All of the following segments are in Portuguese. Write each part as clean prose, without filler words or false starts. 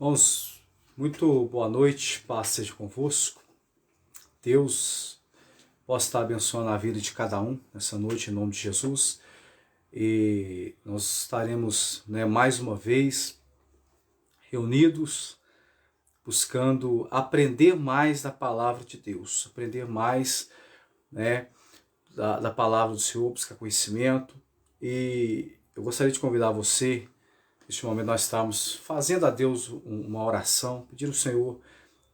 Irmãos, muito boa noite, paz seja convosco. Deus possa estar abençoando a vida de cada um nessa noite, em nome de Jesus. E nós estaremos, mais uma vez reunidos, buscando aprender mais da palavra de Deus, aprender mais, da palavra do Senhor, buscar conhecimento. E eu gostaria de convidar você. Neste momento nós estamos fazendo a Deus uma oração, pedindo ao Senhor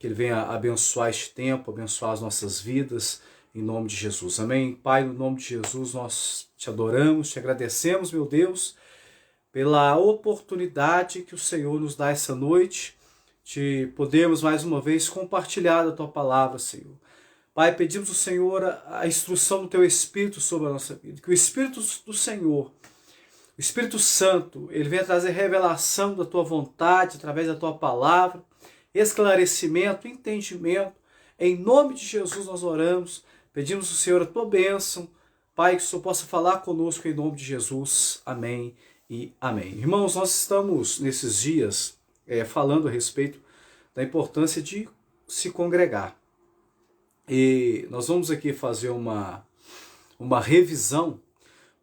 que Ele venha abençoar este tempo, abençoar as nossas vidas, em nome de Jesus. Amém? Pai, no nome de Jesus, nós te adoramos, te agradecemos, meu Deus, pela oportunidade que o Senhor nos dá essa noite, de podermos mais uma vez compartilhar a Tua palavra, Senhor. Pai, pedimos ao Senhor a instrução do Teu Espírito sobre a nossa vida, que o Espírito do Senhor, o Espírito Santo, ele vem trazer revelação da Tua vontade, através da Tua palavra, esclarecimento, entendimento. Em nome de Jesus nós oramos, pedimos ao Senhor a Tua bênção, Pai, que o Senhor possa falar conosco em nome de Jesus. Amém e amém. Irmãos, nós estamos nesses dias falando a respeito da importância de se congregar. E nós vamos aqui fazer uma revisão,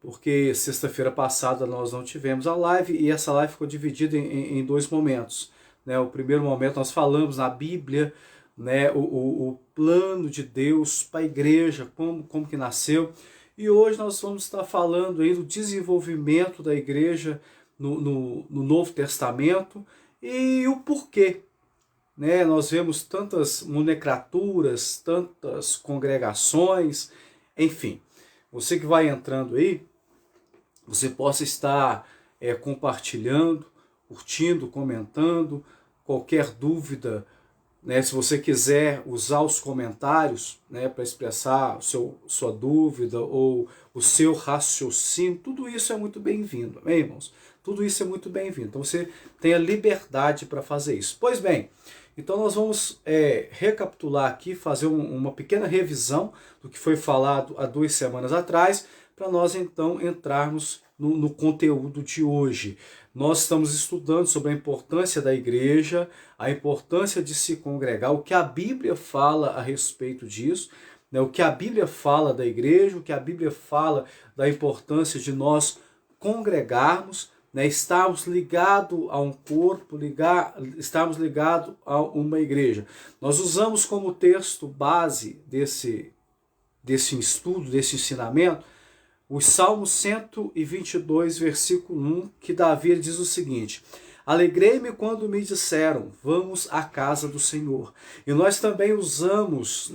porque sexta-feira passada nós não tivemos a live e essa live ficou dividida em dois momentos. O primeiro momento nós falamos na Bíblia, o plano de Deus para a igreja, como que nasceu. E hoje nós vamos estar falando aí do desenvolvimento da igreja no Novo Testamento e o porquê. Nós vemos tantas nomenclaturas, tantas congregações, enfim. Você que vai entrando aí, você possa estar compartilhando, curtindo, comentando, qualquer dúvida, se você quiser usar os comentários para expressar sua dúvida ou o seu raciocínio, tudo isso é muito bem-vindo, amém, irmãos? Tudo isso é muito bem-vindo, então você tem a liberdade para fazer isso. Pois bem, então nós vamos recapitular aqui, fazer uma pequena revisão do que foi falado há 2 semanas atrás, para nós então entrarmos no conteúdo de hoje. Nós estamos estudando sobre a importância da igreja, a importância de se congregar, o que a Bíblia fala a respeito disso, o que a Bíblia fala da igreja, o que a Bíblia fala da importância de nós congregarmos, estarmos ligados a um corpo, estarmos ligados a uma igreja. Nós usamos como texto base desse estudo, desse ensinamento, o Salmo 122, versículo 1, que Davi diz o seguinte: alegrei-me quando me disseram, vamos à casa do Senhor. E nós também usamos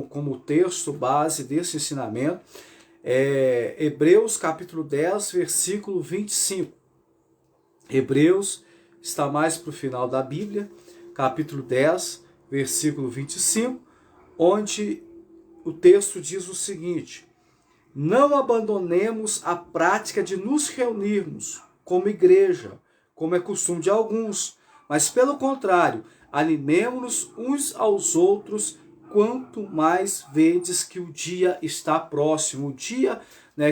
como texto base desse ensinamento, Hebreus capítulo 10, versículo 25. Hebreus está mais para o final da Bíblia, capítulo 10, versículo 25, onde o texto diz o seguinte: não abandonemos a prática de nos reunirmos como igreja, como é costume de alguns, mas pelo contrário, animemo-nos uns aos outros, quanto mais vedes que o dia está próximo. O dia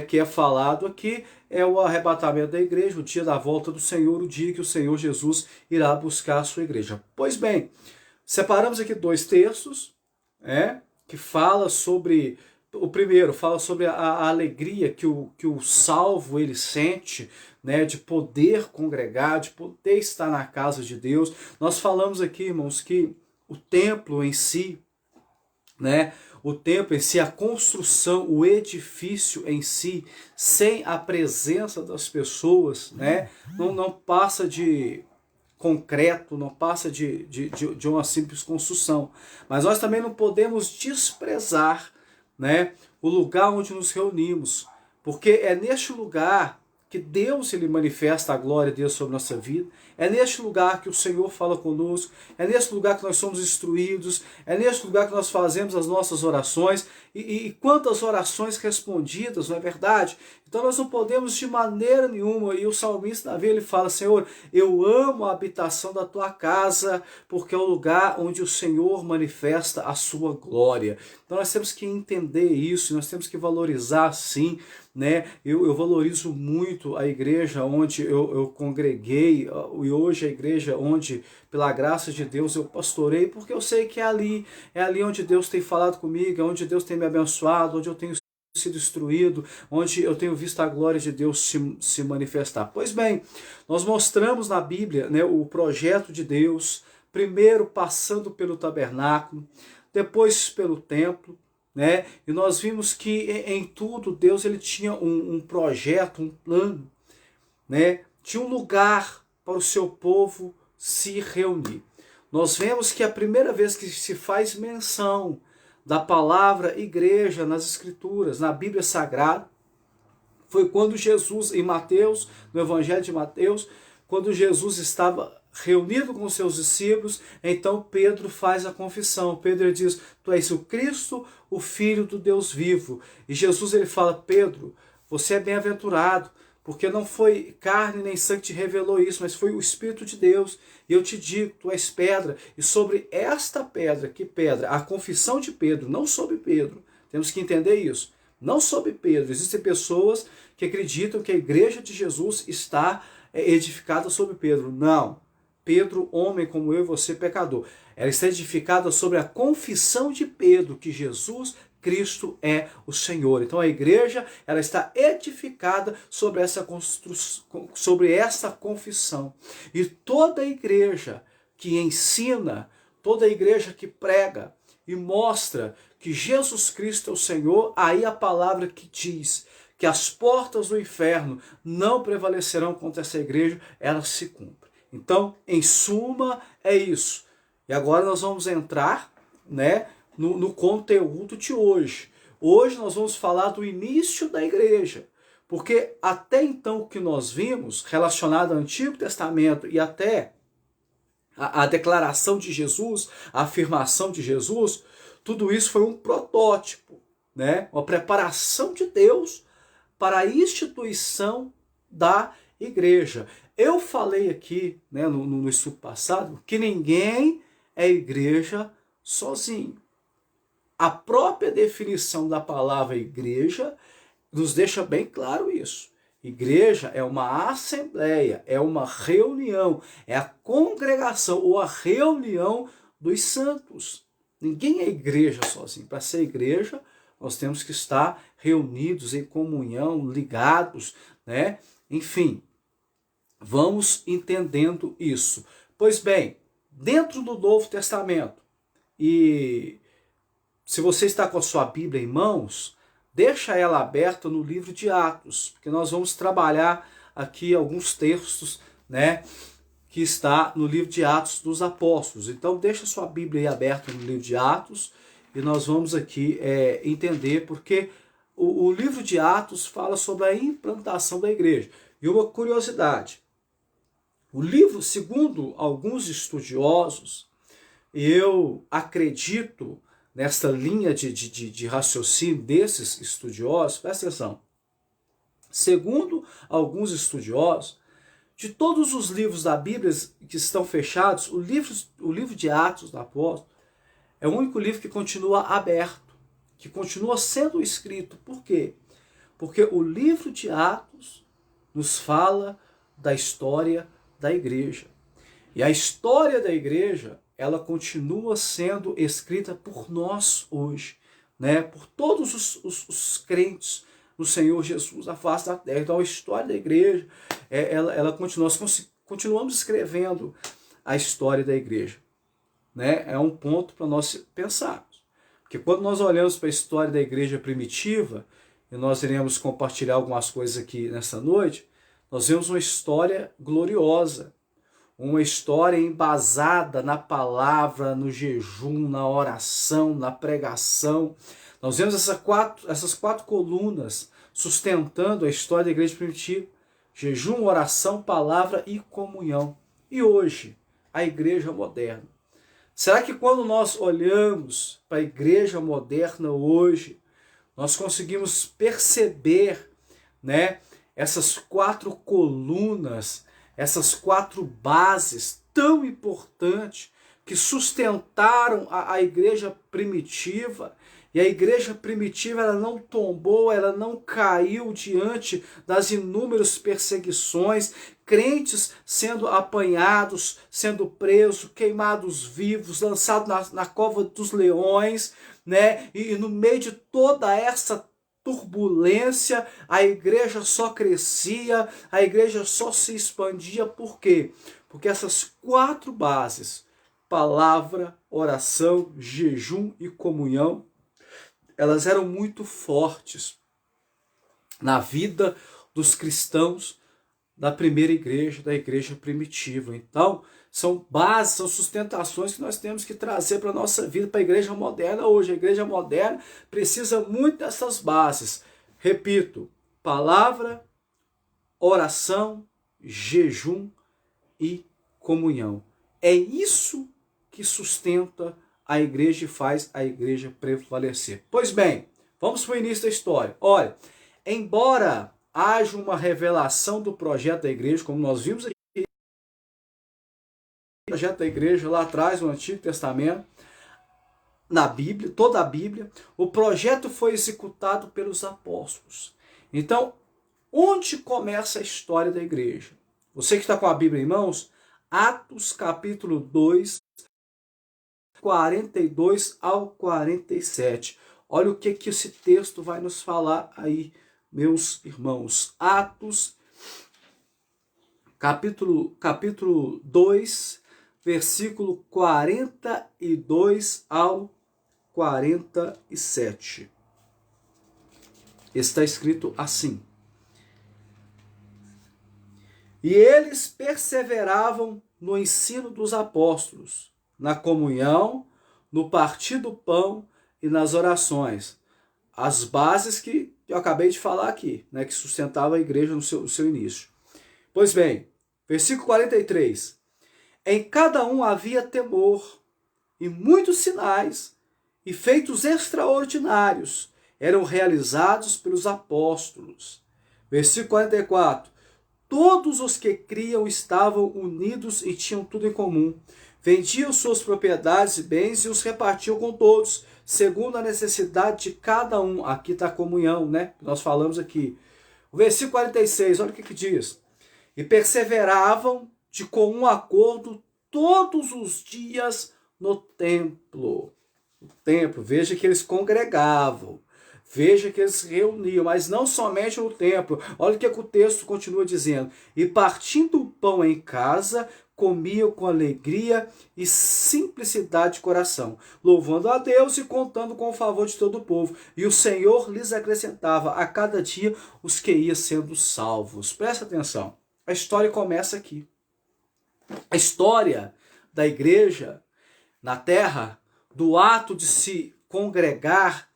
que é falado aqui é o arrebatamento da igreja, o dia da volta do Senhor, o dia que o Senhor Jesus irá buscar a sua igreja. Pois bem, separamos aqui 2 textos, que fala sobre... O primeiro fala sobre a alegria que o salvo ele sente, de poder congregar, de poder estar na casa de Deus. Nós falamos aqui, irmãos, que o templo em si, o templo em si, a construção, o edifício em si, sem a presença das pessoas, não passa de concreto, não passa de uma simples construção. Mas nós também não podemos desprezar o lugar onde nos reunimos, porque é neste lugar que Deus ele manifesta a glória de Deus sobre a nossa vida, é neste lugar que o Senhor fala conosco, é neste lugar que nós somos instruídos, é neste lugar que nós fazemos as nossas orações, e quantas orações respondidas, não é verdade? Então nós não podemos de maneira nenhuma, e o salmista Davi ele fala: Senhor, eu amo a habitação da tua casa, porque é o lugar onde o Senhor manifesta a sua glória. Então nós temos que entender isso, nós temos que valorizar sim, né? Eu valorizo muito a igreja onde eu congreguei, e hoje a igreja onde, pela graça de Deus, eu pastorei, porque eu sei que é ali onde Deus tem falado comigo, é onde Deus tem me abençoado, onde eu tenho sido instruído, onde eu tenho visto a glória de Deus se manifestar. Pois bem, nós mostramos na Bíblia, né, o projeto de Deus, primeiro passando pelo tabernáculo, depois pelo templo, né? E nós vimos que em tudo Deus ele tinha um projeto, um plano, né? Tinha um lugar para o seu povo se reunir. Nós vemos que a primeira vez que se faz menção da palavra igreja nas Escrituras, na Bíblia Sagrada, foi quando Jesus, em Mateus, no Evangelho de Mateus, quando Jesus estava reunido com seus discípulos, então Pedro faz a confissão. Pedro diz: tu és o Cristo, o Filho do Deus vivo. E Jesus ele fala: Pedro, você é bem-aventurado, porque não foi carne nem sangue que te revelou isso, mas foi o Espírito de Deus. E eu te digo, tu és pedra, e sobre esta pedra, que pedra? A confissão de Pedro, não sobre Pedro. Temos que entender isso. Não sobre Pedro. Existem pessoas que acreditam que a igreja de Jesus está edificada sobre Pedro. Não. Pedro, homem como eu e você, pecador. Ela está edificada sobre a confissão de Pedro, que Jesus Cristo é o Senhor. Então a igreja ela está edificada sobre essa sobre essa confissão. E toda igreja que ensina, toda igreja que prega e mostra que Jesus Cristo é o Senhor, aí a palavra que diz que as portas do inferno não prevalecerão contra essa igreja, ela se cumpre. Então, em suma, é isso. E agora nós vamos entrar, né, no conteúdo de hoje. Hoje nós vamos falar do início da igreja. Porque até então o que nós vimos, relacionado ao Antigo Testamento e até a declaração de Jesus, a afirmação de Jesus, tudo isso foi um protótipo, né, uma preparação de Deus para a instituição da igreja. Eu falei aqui, né, no estudo passado, que ninguém é igreja sozinho. A própria definição da palavra igreja nos deixa bem claro isso. Igreja é uma assembleia, é uma reunião, é a congregação ou a reunião dos santos. Ninguém é igreja sozinho. Para ser igreja, nós temos que estar reunidos em comunhão, ligados, né? Enfim, vamos entendendo isso. Pois bem, dentro do Novo Testamento, e se você está com a sua Bíblia em mãos, deixa ela aberta no livro de Atos, porque nós vamos trabalhar aqui alguns textos, né, que está no livro de Atos dos Apóstolos. Então deixa a sua Bíblia aí aberta no livro de Atos, e nós vamos aqui entender, porque o livro de Atos fala sobre a implantação da igreja. E uma curiosidade, o livro, segundo alguns estudiosos, eu acredito nesta linha de raciocínio desses estudiosos, presta atenção, segundo alguns estudiosos, de todos os livros da Bíblia que estão fechados, o livro de Atos do Apóstolo é o único livro que continua aberto, que continua sendo escrito. Por quê? Porque o livro de Atos nos fala da história da igreja. E a história da igreja, ela continua sendo escrita por nós hoje, né? Por todos os crentes no Senhor Jesus, à face da terra. Então a história da igreja, ela continua, nós continuamos escrevendo a história da igreja, né? É um ponto para nós pensarmos. Porque quando nós olhamos para a história da igreja primitiva, e nós iremos compartilhar algumas coisas aqui nessa noite, nós vemos uma história gloriosa, uma história embasada na palavra, no jejum, na oração, na pregação. Nós vemos essas quatro colunas sustentando a história da igreja primitiva: jejum, oração, palavra e comunhão. E hoje, a igreja moderna. Será que quando nós olhamos para a igreja moderna hoje, nós conseguimos perceber, né, essas quatro colunas, essas quatro bases tão importantes que sustentaram a igreja primitiva E a igreja primitiva, ela não tombou, ela não caiu diante das inúmeras perseguições, crentes sendo apanhados, sendo presos, queimados vivos, lançados na cova dos leões, né? E no meio de toda essa turbulência, a igreja só crescia, a igreja só se expandia. Por quê? Porque essas 4 bases, palavra, oração, jejum e comunhão, elas eram muito fortes na vida dos cristãos da primeira igreja, da igreja primitiva. Então, são bases, são sustentações que nós temos que trazer para a nossa vida, para a igreja moderna hoje. A igreja moderna precisa muito dessas bases. Repito, palavra, oração, jejum e comunhão. É isso que sustenta a igreja e faz a igreja prevalecer. Pois bem, vamos para o início da história. Olha, embora haja uma revelação do projeto da igreja, como nós vimos aqui, o projeto da igreja lá atrás, no Antigo Testamento, na Bíblia, toda a Bíblia, o projeto foi executado pelos apóstolos. Então, onde começa a história da igreja? Você que está com a Bíblia em mãos, Atos capítulo 2, 42 ao 47. Olha o que esse texto vai nos falar aí, meus irmãos. Atos capítulo 2, versículo 42 ao 47. Está escrito assim: E eles perseveravam no ensino dos apóstolos, na comunhão, no partir do pão e nas orações. As bases que eu acabei de falar aqui, né, que sustentava a igreja no seu início. Pois bem, versículo 43. Em cada um havia temor, e muitos sinais e feitos extraordinários eram realizados pelos apóstolos. Versículo 44. Todos os que criam estavam unidos e tinham tudo em comum. Vendiam suas propriedades e bens e os repartiam com todos, segundo a necessidade de cada um. Aqui está a comunhão, né? Nós falamos aqui. O versículo 46, olha o que diz. E perseveravam de comum acordo todos os dias no templo. Veja que eles congregavam. Veja que eles se reuniam, mas não somente no templo. Olha o que o texto continua dizendo. E partindo o pão em casa, comiam com alegria e simplicidade de coração, louvando a Deus e contando com o favor de todo o povo. E o Senhor lhes acrescentava a cada dia os que iam sendo salvos. Presta atenção. A história começa aqui. A história da igreja na terra, do ato de se congregar,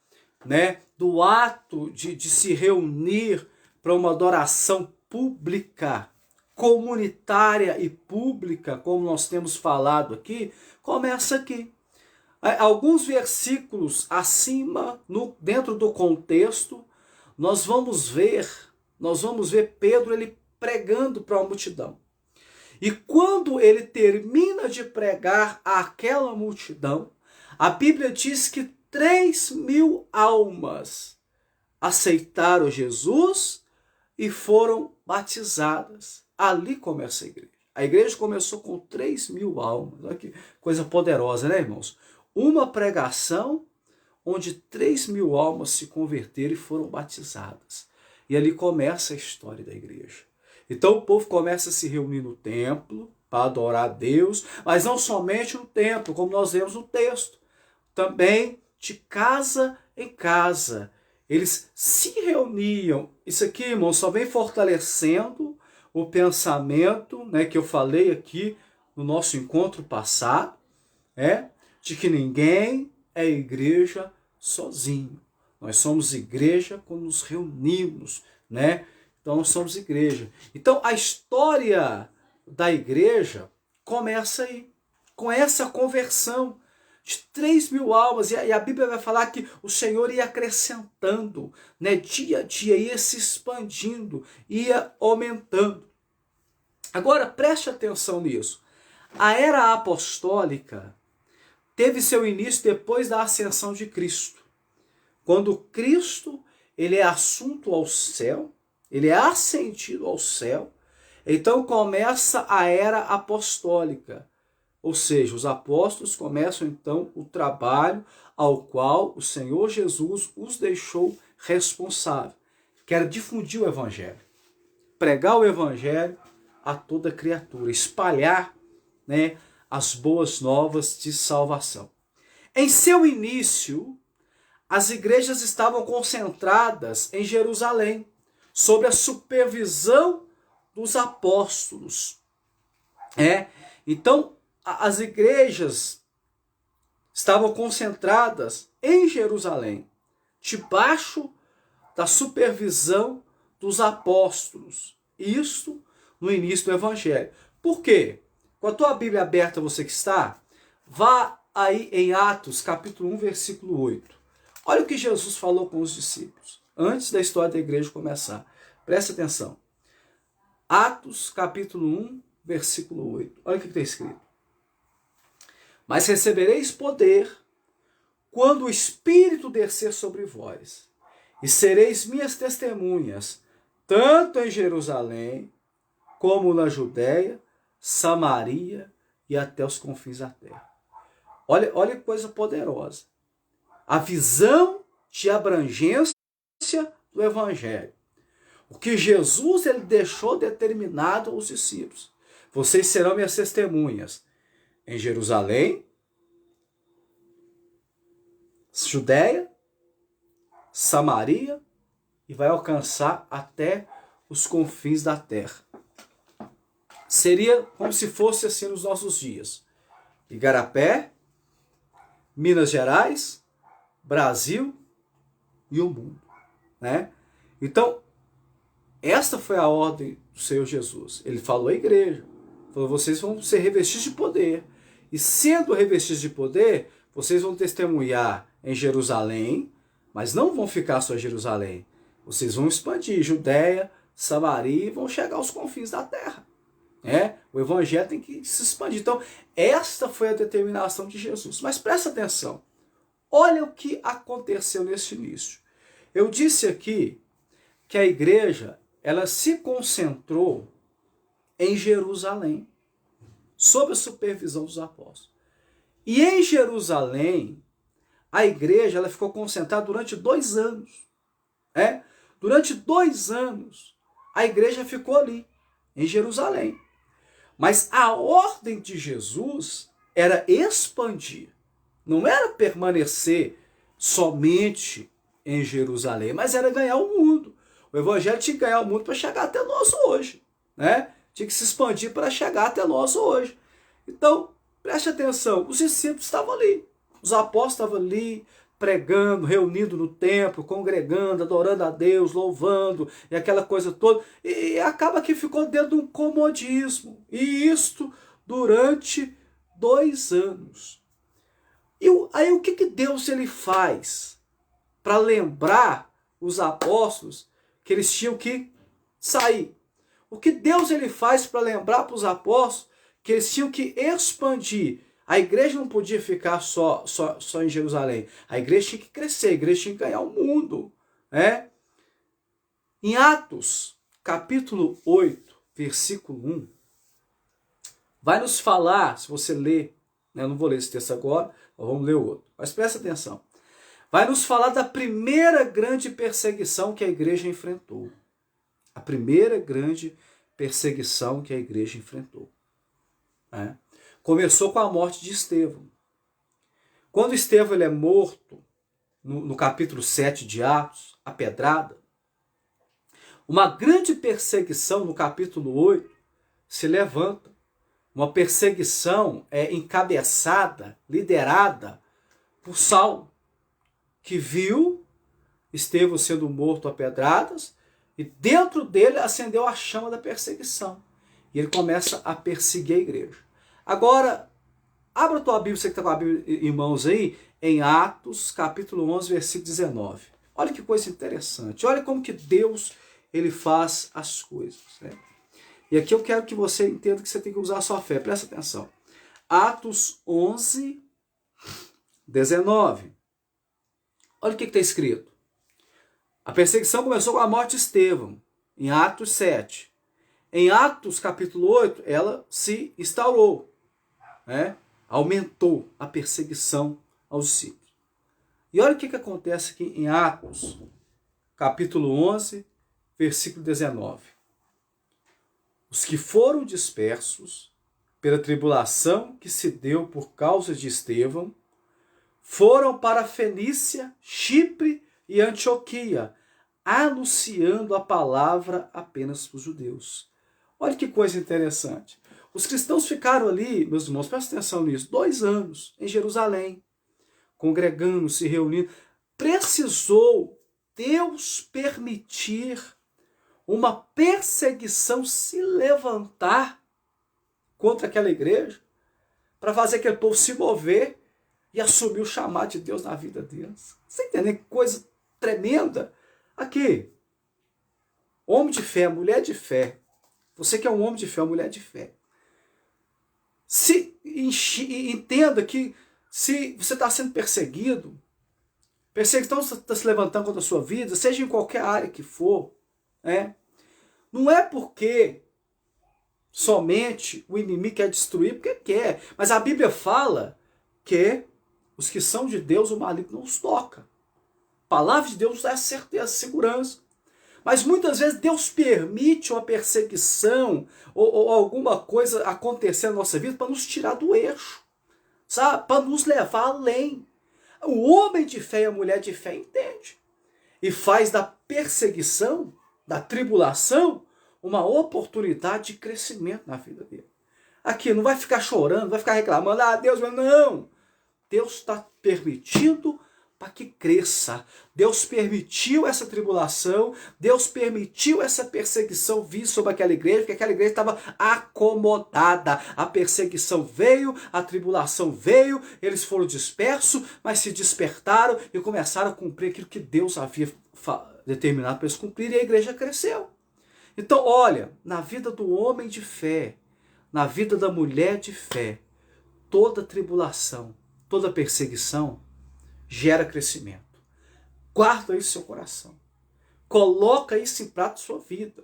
né, do ato de se reunir para uma adoração pública, comunitária e pública, como nós temos falado aqui, começa aqui. Alguns versículos acima, dentro do contexto, nós vamos ver Pedro ele pregando para uma multidão. E quando ele termina de pregar àquela multidão, a Bíblia diz que 3.000 almas aceitaram Jesus e foram batizadas. Ali começa a igreja. A igreja começou com 3.000 almas. Olha que coisa poderosa, né, irmãos? Uma pregação onde 3.000 almas se converteram e foram batizadas. E ali começa a história da igreja. Então o povo começa a se reunir no templo para adorar a Deus, mas não somente no templo, como nós vemos no texto. Também de casa em casa. Eles se reuniam. Isso aqui, irmão, só vem fortalecendo o pensamento, né, que eu falei aqui no nosso encontro passado, de que ninguém é igreja sozinho. Nós somos igreja quando nos reunimos, né? Então nós somos igreja. Então a história da igreja começa aí, com essa conversão de 3.000 almas. E a Bíblia vai falar que o Senhor ia acrescentando, né? Dia a dia, ia se expandindo, ia aumentando. Agora preste atenção nisso. A era apostólica teve seu início depois da ascensão de Cristo. quando Cristo ele é assunto ao céu, ele é ascendido ao céu, então começa a era apostólica. Ou seja, os apóstolos começam então o trabalho ao qual o Senhor Jesus os deixou responsável, que era difundir o evangelho, pregar o evangelho a toda criatura, espalhar, né, as boas novas de salvação. Em seu início, as igrejas estavam concentradas em Jerusalém, sob a supervisão dos apóstolos. Então, as igrejas estavam concentradas em Jerusalém, debaixo da supervisão dos apóstolos. Isso no início do Evangelho. Por quê? Com a tua Bíblia aberta, você que está, vá aí em Atos, capítulo 1, versículo 8. Olha o que Jesus falou com os discípulos, antes da história da igreja começar. Preste atenção. Atos, capítulo 1, versículo 8. Olha o que está escrito. Mas recebereis poder quando o Espírito descer sobre vós, e sereis minhas testemunhas, tanto em Jerusalém, como na Judéia, Samaria e até os confins da terra. Olha que coisa poderosa. A visão de abrangência do Evangelho. O que Jesus ele deixou determinado aos discípulos. Vocês serão minhas testemunhas em Jerusalém, Judéia, Samaria e vai alcançar até os confins da terra. Seria como se fosse assim nos nossos dias. Igarapé, Minas Gerais, Brasil e o mundo, né? Então, esta foi a ordem do Senhor Jesus. Ele falou à igreja, falou, vocês vão ser revestidos de poder. E sendo revestidos de poder, vocês vão testemunhar em Jerusalém, mas não vão ficar só em Jerusalém. Vocês vão expandir Judéia, Samaria e vão chegar aos confins da terra. O evangelho tem que se expandir. Então, esta foi a determinação de Jesus. Mas presta atenção. Olha o que aconteceu nesse início. Eu disse aqui que a igreja ela se concentrou em Jerusalém, sob a supervisão dos apóstolos. E em Jerusalém, a igreja ela ficou concentrada durante 2 anos. Durante 2 anos, a igreja ficou ali, em Jerusalém. Mas a ordem de Jesus era expandir. Não era permanecer somente em Jerusalém, mas era ganhar o mundo. O evangelho tinha que ganhar o mundo para chegar até nós hoje. Tinha que se expandir para chegar até nós hoje. Então, preste atenção, os discípulos estavam ali. Os apóstolos estavam ali, pregando, reunidos no templo, congregando, adorando a Deus, louvando, e aquela coisa toda. E acaba que ficou dentro de um comodismo. E isto durante 2 anos. E aí o que Deus ele faz para lembrar os apóstolos que eles tinham que sair? O que Deus ele faz para lembrar para os apóstolos que eles tinham que expandir? A igreja não podia ficar só em Jerusalém. A igreja tinha que crescer, a igreja tinha que ganhar o mundo. Em Atos, capítulo 8, versículo 1, vai nos falar, se você ler, eu não vou ler esse texto agora, vamos ler o outro, mas presta atenção. Vai nos falar da primeira grande perseguição que a igreja enfrentou. A primeira grande perseguição que a igreja enfrentou. Começou com a morte de Estevão. Quando Estevão ele é morto, no capítulo 7 de Atos, a pedrada, uma grande perseguição no capítulo 8 se levanta. Uma perseguição encabeçada, liderada por Saulo, que viu Estevão sendo morto a pedradas e dentro dele acendeu a chama da perseguição. E ele começa a perseguir a igreja. Agora, abra a tua Bíblia, você que está com a Bíblia em mãos aí, em Atos, capítulo 11, versículo 19. Olha que coisa interessante. Olha como que Deus ele faz as coisas. E aqui eu quero que você entenda que você tem que usar a sua fé. Presta atenção. Atos 11, 19. Olha o que está escrito. A perseguição começou com a morte de Estevão, em Atos 7. Em Atos capítulo 8, ela se instaurou, né? Aumentou a perseguição aos discípulos. E olha o que acontece aqui em Atos, capítulo 11, versículo 19. Os que foram dispersos pela tribulação que se deu por causa de Estevão foram para Fenícia, Chipre e Antioquia, anunciando a palavra apenas para os judeus. Olha que coisa interessante. Os cristãos ficaram ali, meus irmãos, prestem atenção nisso, 2 anos em Jerusalém, congregando, se reunindo. Precisou Deus permitir uma perseguição se levantar contra aquela igreja para fazer aquele povo se mover e assumir o chamado de Deus na vida deles. Você entende? Que coisa tremenda. Aqui, homem de fé, mulher de fé. Você que é um homem de fé, uma mulher de fé. Entenda que se você está sendo perseguido, perseguição está se levantando contra a sua vida, seja em qualquer área que for, né? Não é porque somente o inimigo quer destruir, porque quer. Mas a Bíblia fala que os que são de Deus, o maligno não os toca. A palavra de Deus dá certeza, segurança. Mas muitas vezes Deus permite uma perseguição ou alguma coisa acontecer na nossa vida para nos tirar do eixo, sabe? Para nos levar além. O homem de fé e a mulher de fé entende. E faz da perseguição, da tribulação, uma oportunidade de crescimento na vida dele. Aqui, não vai ficar chorando, não vai ficar reclamando, Deus, não. Deus está permitindo para que cresça. Deus permitiu essa tribulação, Deus permitiu essa perseguição vir sobre aquela igreja, porque aquela igreja estava acomodada. A perseguição veio, a tribulação veio, eles foram dispersos, mas se despertaram e começaram a cumprir aquilo que Deus havia determinado para eles cumprirem, e a igreja cresceu. Então, olha, na vida do homem de fé, na vida da mulher de fé, toda tribulação, toda perseguição gera crescimento. Guarda isso no seu coração. Coloca isso em prática na sua vida.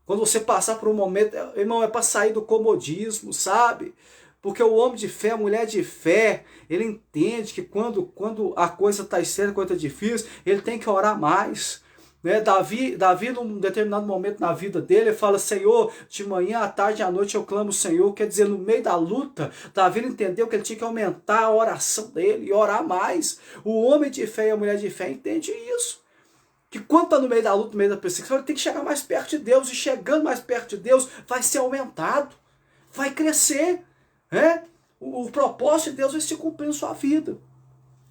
Quando você passar por um momento, irmão, é para sair do comodismo, sabe? Porque o homem de fé, a mulher de fé, ele entende que quando a coisa está estranha, quando está difícil, ele tem que orar mais. Né? Davi, num determinado momento na vida dele, ele fala, Senhor, de manhã, à tarde e à noite eu clamo o Senhor. Quer dizer, no meio da luta, Davi entendeu que ele tinha que aumentar a oração dele e orar mais. O homem de fé e a mulher de fé entende isso. Que quando está no meio da luta, no meio da perseguição, ele tem que chegar mais perto de Deus. E chegando mais perto de Deus, vai ser aumentado. Vai crescer. Né? O propósito de Deus vai se cumprir na sua vida.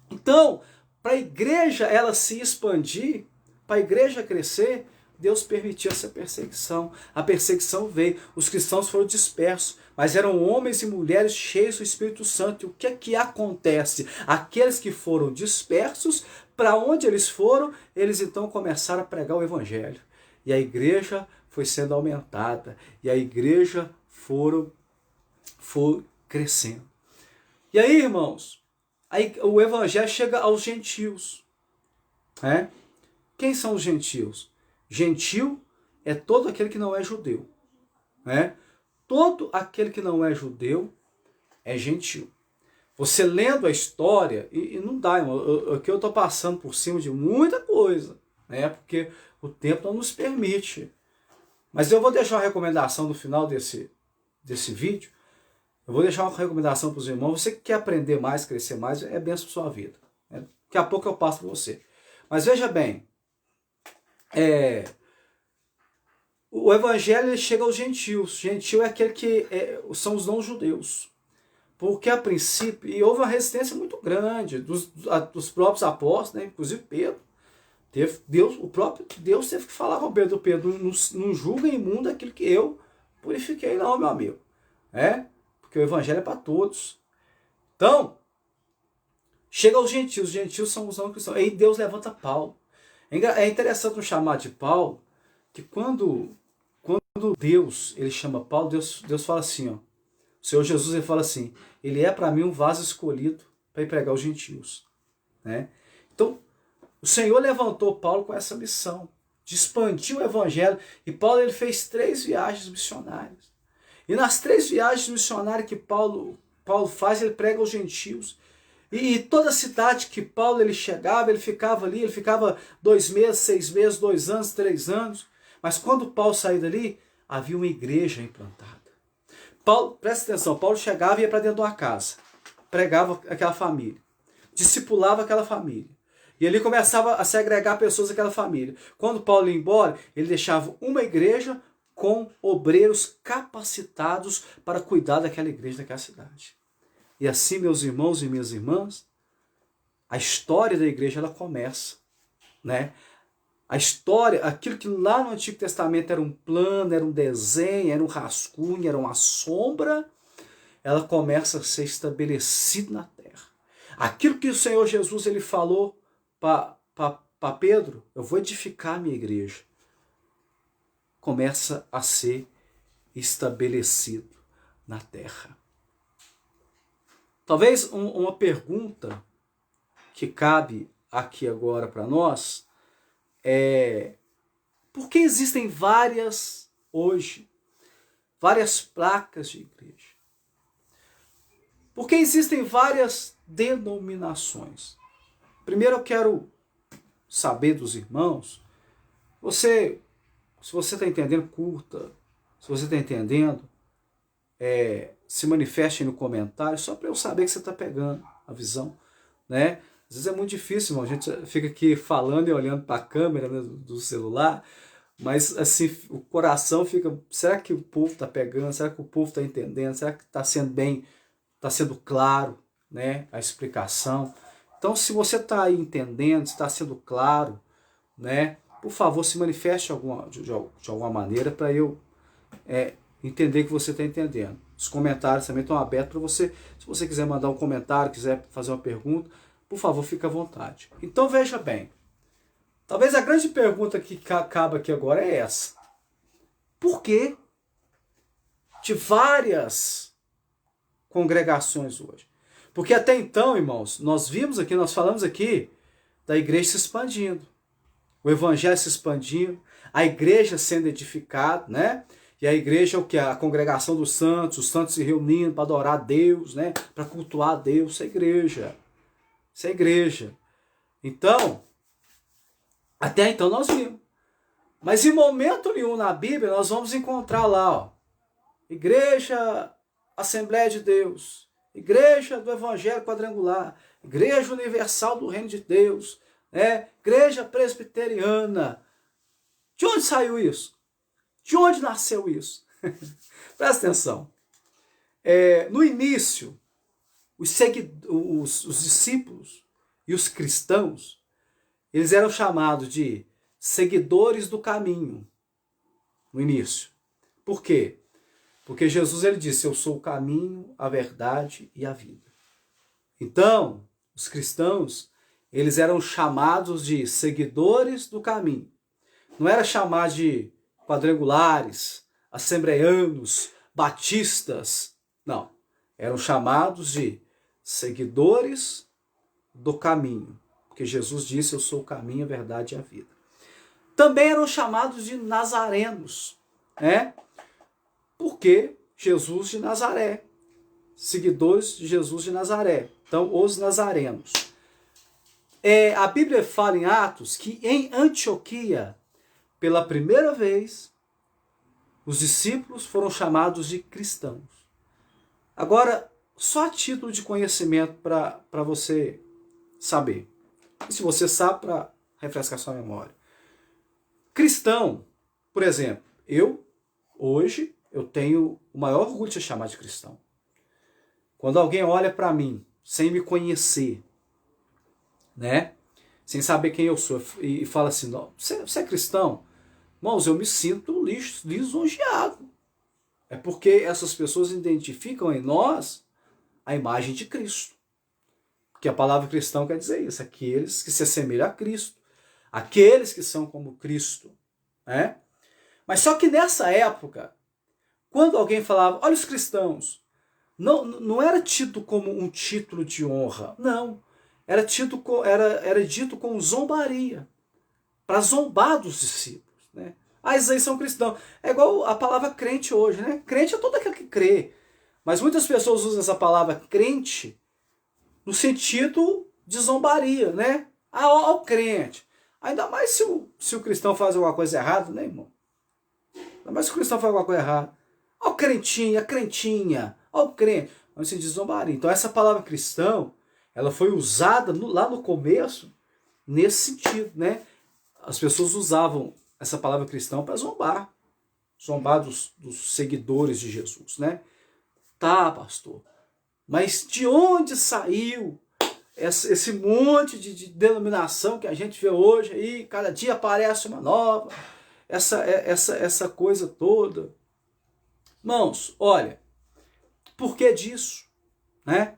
Então, para a igreja ela se expandir, para a igreja crescer, Deus permitiu essa perseguição. A perseguição veio, os cristãos foram dispersos, mas eram homens e mulheres cheios do Espírito Santo. E o que é que acontece? Aqueles que foram dispersos, para onde eles foram, eles então começaram a pregar o Evangelho. E a igreja foi sendo aumentada, e a igreja foi crescendo. E aí, irmãos, o Evangelho chega aos gentios. Né? Quem são os gentios? Gentil é todo aquele que não é judeu. Né? Todo aquele que não é judeu é gentil. Você lendo a história, e não dá, irmão, aqui eu estou passando por cima de muita coisa, né? Porque o tempo não nos permite. Mas eu vou deixar uma recomendação no final desse vídeo. Eu vou deixar uma recomendação para os irmãos. Você que quer aprender mais, crescer mais, é bênção para sua vida. Né? Daqui a pouco eu passo para você. Mas veja bem, o evangelho ele chega aos gentios. Gentil é aquele que são os não-judeus. Porque a princípio, e houve uma resistência muito grande dos próprios apóstolos, né? Inclusive Pedro. O próprio Deus teve que falar com Pedro, não julga imundo aquilo que eu purifiquei não, meu amigo. Porque o evangelho é para todos. Então, chega aos gentios. Os gentios são os não cristãos. Aí Deus levanta Paulo. É interessante no chamado de Paulo, que quando Deus ele chama Paulo, Deus fala assim, ó, o Senhor Jesus ele fala assim, ele é para mim um vaso escolhido para ir pregar aos gentios. Né? Então, O Senhor levantou Paulo com essa missão de expandir o evangelho. E Paulo ele fez 3 viagens missionárias. E nas 3 viagens missionárias que Paulo faz, ele prega aos gentios. E toda cidade que Paulo ele chegava, ele ficava ali, ele ficava 2 meses, 6 meses, 2 anos, 3 anos. Mas quando Paulo saiu dali, havia uma igreja implantada. Paulo, presta atenção, Paulo chegava e ia para dentro de uma casa, pregava aquela família, discipulava aquela família. E ali começava a segregar pessoas daquela família. Quando Paulo ia embora, ele deixava uma igreja com obreiros capacitados para cuidar daquela igreja, daquela cidade. E assim, meus irmãos e minhas irmãs, a história da igreja ela começa, né? A história, aquilo que lá no Antigo Testamento era um plano, era um desenho, era um rascunho, era uma sombra, ela começa a ser estabelecida na terra. Aquilo que o Senhor Jesus ele falou para Pedro, eu vou edificar a minha igreja, começa a ser estabelecido na terra. Talvez uma pergunta que cabe aqui agora para nós é: por que existem várias placas de igreja? Por que existem várias denominações? Primeiro eu quero saber dos irmãos, se você está entendendo, curta. Se você está entendendo, se manifeste no comentário, só para eu saber que você está pegando a visão, né? Às vezes é muito difícil, irmão. A gente fica aqui falando e olhando para a câmera, né, do celular, mas assim, o coração fica, será que o povo está pegando? Será que o povo está entendendo? Será que está sendo bem, está sendo claro, né, a explicação? Então, se você está aí entendendo, se está sendo claro, né, por favor, se manifeste de alguma maneira para eu entender que você está entendendo. Os comentários também estão abertos para você. Se você quiser mandar um comentário, quiser fazer uma pergunta, por favor, fique à vontade. Então, veja bem. Talvez a grande pergunta que acaba aqui agora é essa. Por que de várias congregações hoje? Porque até então, irmãos, nós falamos aqui da igreja se expandindo. O evangelho se expandindo, a igreja sendo edificada, né? E a igreja é o que? A congregação dos santos, os santos se reunindo para adorar a Deus, né? Para cultuar a Deus, isso é igreja. Isso é igreja. Então, até então nós vimos. Mas em momento nenhum na Bíblia nós vamos encontrar lá, ó, Igreja Assembleia de Deus, Igreja do Evangelho Quadrangular, Igreja Universal do Reino de Deus, né? Igreja Presbiteriana. De onde saiu isso? De onde nasceu isso? Presta atenção. No início, os discípulos e os cristãos, eles eram chamados de seguidores do caminho, no início. Por quê? Porque Jesus ele disse, eu sou o caminho, a verdade e a vida. Então, os cristãos, eles eram chamados de seguidores do caminho. Não era chamado de quadrangulares, assembleanos, batistas. Não. Eram chamados de seguidores do caminho. Porque Jesus disse, eu sou o caminho, a verdade e a vida. Também eram chamados de nazarenos, né? Porque Jesus de Nazaré. Seguidores de Jesus de Nazaré. Então, os nazarenos. A Bíblia fala em Atos que em Antioquia, pela primeira vez, os discípulos foram chamados de cristãos. Agora, só a título de conhecimento para você saber. E se você sabe, para refrescar sua memória. Cristão, por exemplo, hoje, eu tenho o maior orgulho de ser chamado de cristão. Quando alguém olha para mim, sem me conhecer, né, sem saber quem eu sou, e fala assim, não, você é cristão? Irmãos, eu me sinto lisonjeado. É porque essas pessoas identificam em nós a imagem de Cristo. Porque a palavra cristão quer dizer isso, aqueles que se assemelham a Cristo, aqueles que são como Cristo, né? Mas só que nessa época, quando alguém falava, olha os cristãos, não era tido como um título de honra, não. era dito com zombaria, para zombar dos discípulos, né? Ah, esses aí são cristãos. É igual a palavra crente hoje, né? Crente é todo aquele que crê. Mas muitas pessoas usam essa palavra crente no sentido de zombaria, né? Ah, ó o crente. Ainda mais se o cristão faz alguma coisa errada, né, irmão? Ainda mais se o cristão faz alguma coisa errada. Ó o crentinho, a crentinha, ó o crente. Não se diz zombaria. Então essa palavra cristão, ela foi usada lá no começo nesse sentido, né? As pessoas usavam essa palavra cristão para zombar. Zombar dos seguidores de Jesus, né? Tá, pastor. Mas de onde saiu esse monte de denominação que a gente vê hoje aí? Cada dia aparece uma nova. Essa coisa toda. Irmãos, olha, por que disso? Né?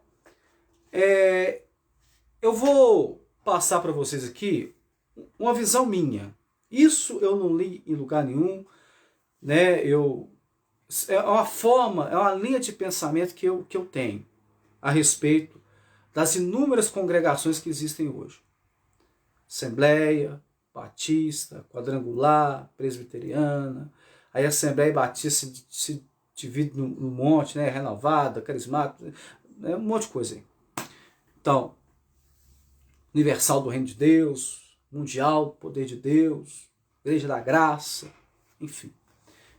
Eu vou passar para vocês aqui uma visão minha. Isso eu não li em lugar nenhum, né? É uma forma, é uma linha de pensamento que eu tenho a respeito das inúmeras congregações que existem hoje. Assembleia, Batista, Quadrangular, Presbiteriana. Aí a Assembleia Batista se divide num monte, né? Renovada, Carismática, um monte de coisa aí. Então, Universal do Reino de Deus, Mundial do Poder de Deus, Igreja da Graça, enfim.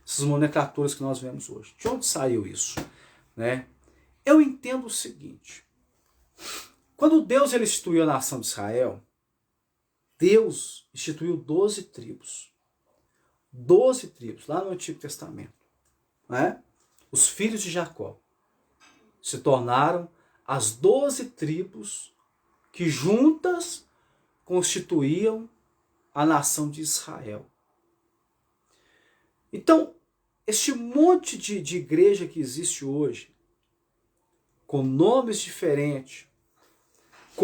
Essas nomenclaturas que nós vemos hoje. De onde saiu isso? Né? Eu entendo o seguinte. Quando Deus ele instituiu a nação de Israel, Deus instituiu 12 tribos. 12 tribos, lá no Antigo Testamento. Né? Os filhos de Jacó se tornaram as 12 tribos que juntas constituíam a nação de Israel. Então, este monte de igreja que existe hoje, com nomes diferentes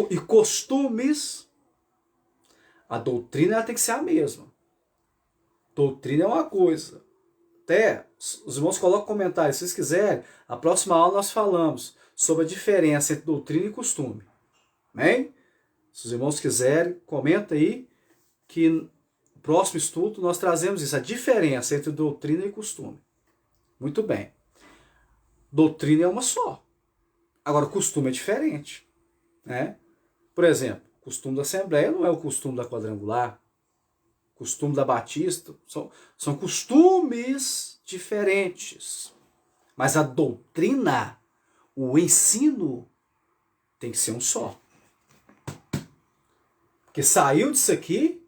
e costumes, a doutrina ela tem que ser a mesma. Doutrina é uma coisa. Até os irmãos colocam comentários, se vocês quiserem, a próxima aula nós falamos sobre a diferença entre doutrina e costume. Amém? Se os irmãos quiserem, comenta aí que no próximo estudo nós trazemos isso, a diferença entre doutrina e costume. Muito bem. Doutrina é uma só. Agora, costume é diferente. Né? Por exemplo, o costume da Assembleia não é o costume da Quadrangular. O costume da Batista. São costumes diferentes. Mas a doutrina, o ensino, tem que ser um só. Porque saiu disso aqui,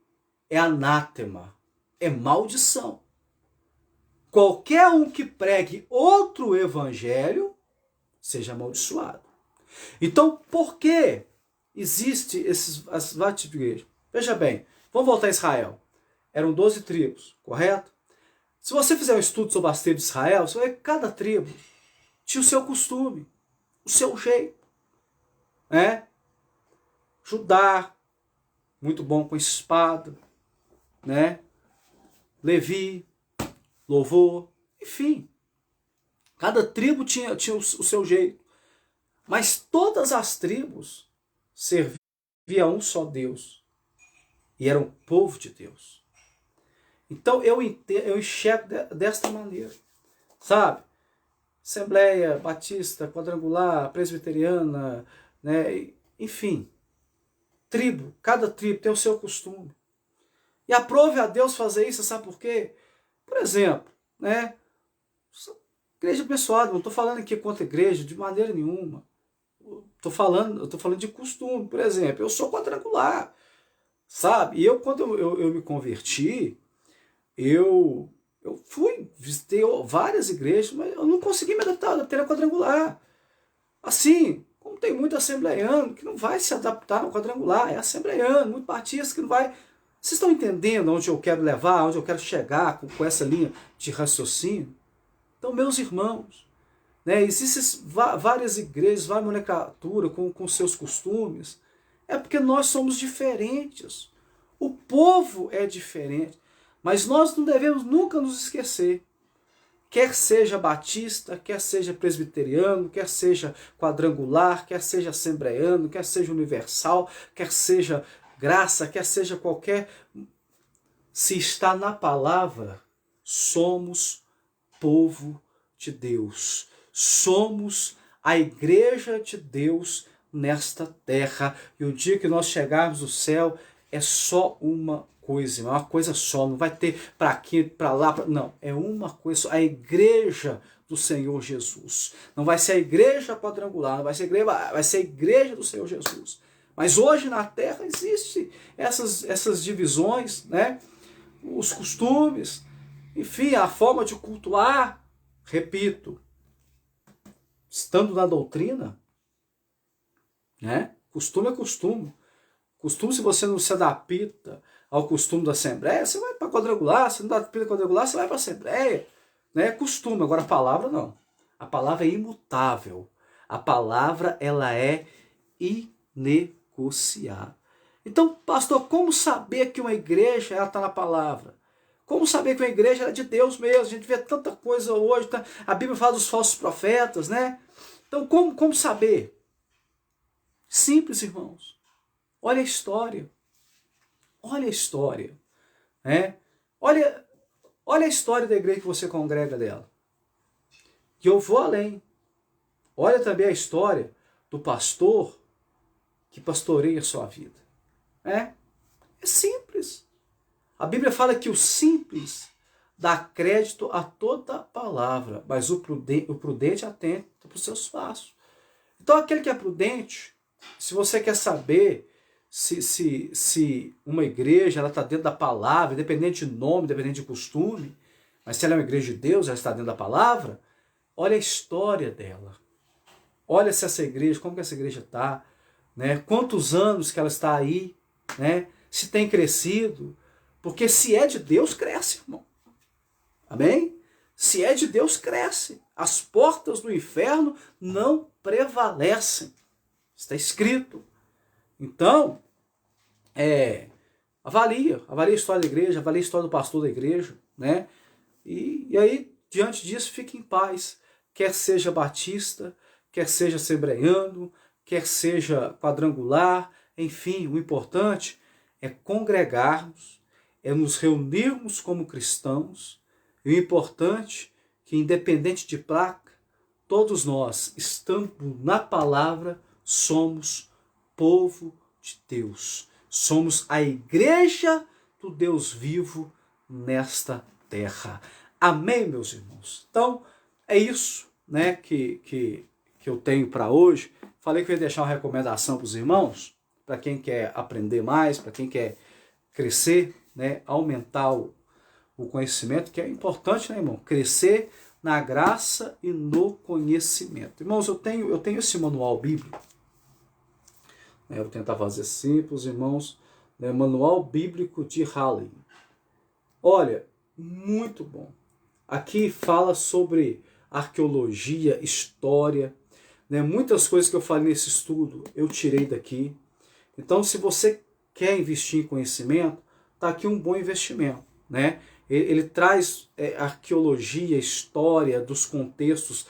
é anátema, é maldição. Qualquer um que pregue outro evangelho, seja amaldiçoado. Então, por que existe as várias tipos de igreja? Veja bem, vamos voltar a Israel. Eram 12 tribos, correto? Se você fizer um estudo sobre as tribos de Israel, você vai ver que cada tribo tinha o seu costume, o seu jeito. Né? Judá, muito bom com espada, né? Levi, louvor, enfim. Cada tribo tinha o seu jeito. Mas todas as tribos serviam a um só Deus. E eram o povo de Deus. Então eu enxergo desta maneira. Sabe? Assembleia, Batista, Quadrangular, Presbiteriana, né? Enfim. Tribo, cada tribo tem o seu costume. E aprove a Deus fazer isso, sabe por quê? Por exemplo, né? Igreja abençoada, não estou falando aqui contra a igreja de maneira nenhuma. Eu estou falando de costume. Por exemplo, eu sou quadrangular, sabe? E quando eu me converti, eu visitei várias igrejas, mas eu não consegui me adaptar a quadrangular. Assim, como tem muito assembleiano que não vai se adaptar ao quadrangular, é assembleiano, muito batista que não vai... Vocês estão entendendo onde eu quero levar, onde eu quero chegar com essa linha de raciocínio? Então, meus irmãos, né, existem várias igrejas, várias nomenclaturas com seus costumes, é porque nós somos diferentes. O povo é diferente, mas nós não devemos nunca nos esquecer quer seja batista, quer seja presbiteriano, quer seja quadrangular, quer seja assembleano, quer seja universal, quer seja graça, quer seja qualquer... Se está na palavra, somos povo de Deus. Somos a igreja de Deus nesta terra. E o dia que nós chegarmos no céu é só uma coisa, é uma coisa só. Não vai ter para aqui, para lá, não. É uma coisa só. A igreja do Senhor Jesus. Não vai ser a igreja quadrangular, não vai ser a igreja, vai ser a igreja do Senhor Jesus. Mas hoje na terra existem essas divisões, né? Os costumes, enfim, a forma de cultuar. Repito, estando na doutrina, né? Costume é costume. Costume, se você não se adapta ao costume da Assembleia, você vai para quadrangular. Se não dá adapta quadrangular, você vai para a Assembleia. Né? É costume. Agora a palavra não. A palavra é imutável. A palavra, ela é inegociável. Então, pastor, como saber que uma igreja está na palavra? Como saber que uma igreja é de Deus mesmo? A gente vê tanta coisa hoje, tá? A Bíblia fala dos falsos profetas, né? Então, como saber? Simples, irmãos. Olha a história. Olha a história. Né? Olha a história da igreja que você congrega dela. E eu vou além. Olha também a história do pastor que pastoreia a sua vida. É simples. A Bíblia fala que o simples dá crédito a toda palavra, mas o prudente atenta para os seus passos. Então aquele que é prudente, se você quer saber se uma igreja está dentro da palavra, independente de nome, independente de costume, mas se ela é uma igreja de Deus, ela está dentro da palavra, olha a história dela. Olha se essa igreja, como que essa igreja está, né? Quantos anos que ela está aí, né? Se tem crescido, porque se é de Deus, cresce, irmão. Amém? Se é de Deus, cresce. As portas do inferno não prevalecem. Está escrito. Então, avalia a história da igreja, avalia a história do pastor da igreja, né? E aí, diante disso, fique em paz. Quer seja batista, quer seja assembleiano, quer seja quadrangular, enfim, o importante é congregarmos, é nos reunirmos como cristãos, e o importante é que, independente de placa, todos nós, estando na palavra, somos povo de Deus. Somos a igreja do Deus vivo nesta terra. Amém, meus irmãos? Então, é isso, né, que eu tenho para hoje. Falei que eu ia deixar uma recomendação para os irmãos, para quem quer aprender mais, para quem quer crescer, né, aumentar o conhecimento, que é importante, né, irmão? Crescer na graça e no conhecimento. Irmãos, eu tenho esse manual bíblico. Eu vou tentar fazer simples, irmãos. Né, Manual Bíblico de Halley. Olha, muito bom. Aqui fala sobre arqueologia, história, né? Muitas coisas que eu falei nesse estudo eu tirei daqui. Então, se você quer investir em conhecimento, está aqui um bom investimento, né? Ele traz arqueologia, história dos contextos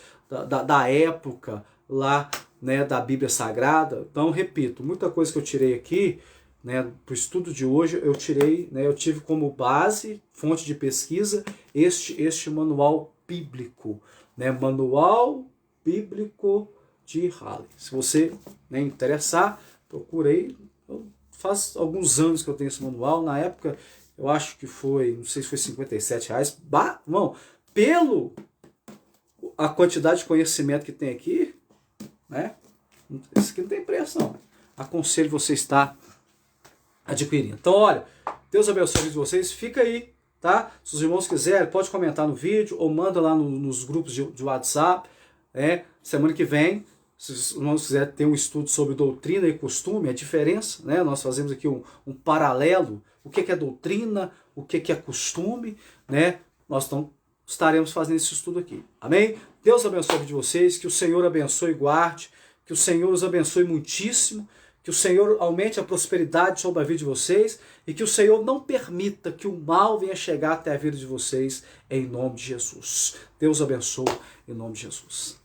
da época lá, né, da Bíblia Sagrada. Então, repito, muita coisa que eu tirei aqui, né, para o estudo de hoje, eu tirei, né, eu tive como base, fonte de pesquisa, este manual bíblico, né, Manual Bíblico de Halley. Se você, né, interessar, procurei. Faz alguns anos que eu tenho esse manual. Na época, eu acho que foi, não sei se foi R$57. Bom, pelo a quantidade de conhecimento que tem aqui, né? Isso aqui não tem preço, não. Aconselho você estar adquirindo. Então, olha, Deus abençoe vocês. Fica aí, tá? Se os irmãos quiserem, pode comentar no vídeo ou manda lá nos grupos de WhatsApp. Né? Semana que vem, se os irmãos quiserem ter um estudo sobre doutrina e costume, a diferença, né? Nós fazemos aqui um paralelo. O que é doutrina, o que é costume, né? Nós estaremos fazendo esse estudo aqui. Amém? Deus abençoe de vocês, que o Senhor abençoe e guarde, que o Senhor os abençoe muitíssimo, Que o Senhor aumente a prosperidade sobre a vida de vocês e que o Senhor não permita que o mal venha chegar até a vida de vocês, em nome de Jesus. Deus abençoe, em nome de Jesus.